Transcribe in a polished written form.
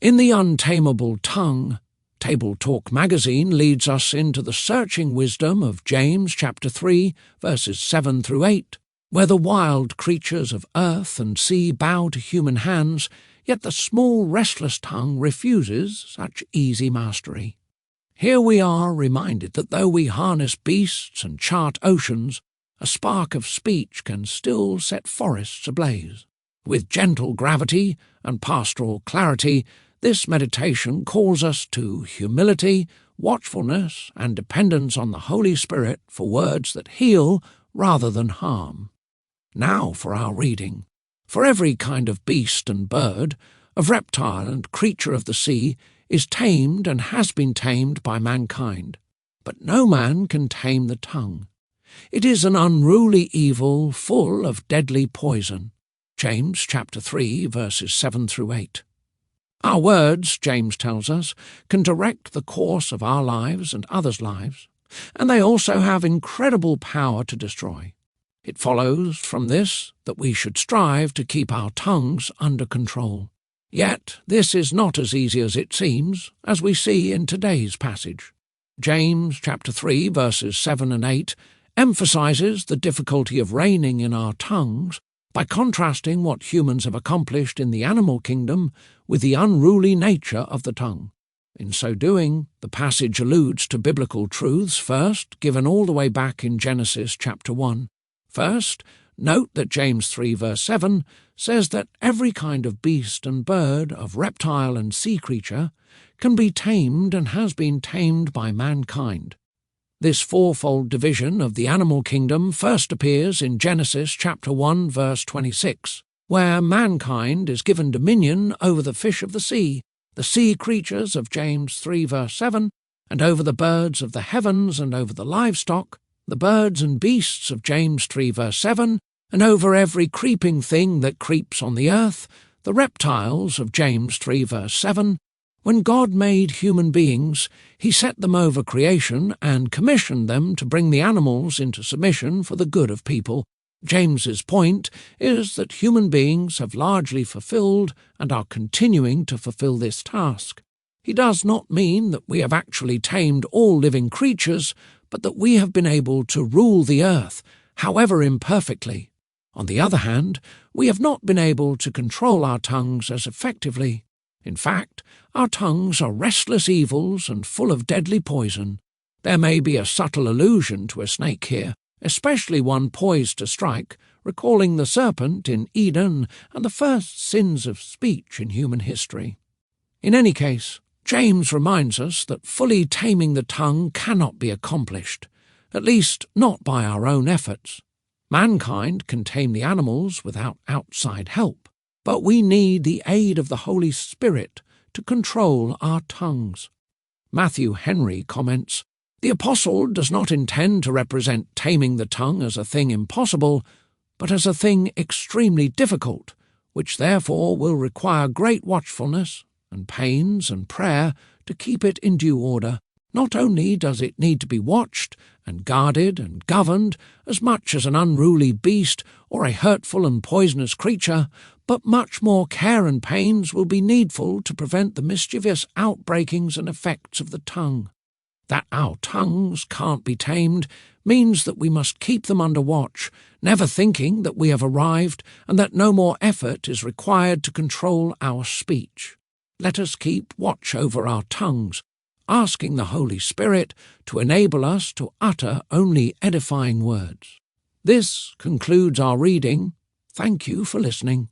In the Untamable Tongue, TableTalk Magazine leads us into the searching wisdom of James chapter 3, verses 7 through 8, where the wild creatures of earth and sea bow to human hands, yet the small restless tongue refuses such easy mastery. Here we are reminded that though we harness beasts and chart oceans, a spark of speech can still set forests ablaze. With gentle gravity and pastoral clarity, this meditation calls us to humility, watchfulness, and dependence on the Holy Spirit for words that heal rather than harm. Now for our reading. For every kind of beast and bird, of reptile and creature of the sea, is tamed and has been tamed by mankind. But no man can tame the tongue. It is an unruly evil full of deadly poison. James chapter 3, verses 7 through 8. Our words, James tells us, can direct the course of our lives and others' lives, and they also have incredible power to destroy. It follows from this that we should strive to keep our tongues under control. Yet this is not as easy as it seems, as we see in today's passage. James chapter 3, verses 7 and 8 emphasizes the difficulty of reining in our tongues by contrasting what humans have accomplished in the animal kingdom with the unruly nature of the tongue. In so doing, the passage alludes to biblical truths first given all the way back in Genesis chapter 1. First, note that James 3 verse 7 says that every kind of beast and bird, of reptile and sea creature, can be tamed and has been tamed by mankind. This fourfold division of the animal kingdom first appears in Genesis chapter 1 verse 26, where mankind is given dominion over the fish of the sea creatures of James 3 verse 7, and over the birds of the heavens and over the livestock, the birds and beasts of James 3 verse 7, and over every creeping thing that creeps on the earth, the reptiles of James 3 verse 7. When God made human beings, he set them over creation and commissioned them to bring the animals into submission for the good of people. James's point is that human beings have largely fulfilled and are continuing to fulfill this task. He does not mean that we have actually tamed all living creatures, but that we have been able to rule the earth, however imperfectly. On the other hand, we have not been able to control our tongues as effectively. In fact, our tongues are restless evils and full of deadly poison. There may be a subtle allusion to a snake here, especially one poised to strike, recalling the serpent in Eden and the first sins of speech in human history. In any case, James reminds us that fully taming the tongue cannot be accomplished, at least not by our own efforts. Mankind can tame the animals without outside help, but we need the aid of the Holy Spirit to control our tongues. Matthew Henry comments, "The apostle does not intend to represent taming the tongue as a thing impossible, but as a thing extremely difficult, which therefore will require great watchfulness and pains and prayer to keep it in due order. Not only does it need to be watched and guarded and governed as much as an unruly beast or a hurtful and poisonous creature, but much more care and pains will be needful to prevent the mischievous outbreakings and effects of the tongue. That our tongues can't be tamed means that we must keep them under watch, never thinking that we have arrived and that no more effort is required to control our speech. Let us keep watch over our tongues, asking the Holy Spirit to enable us to utter only edifying words. This concludes our reading. Thank you for listening.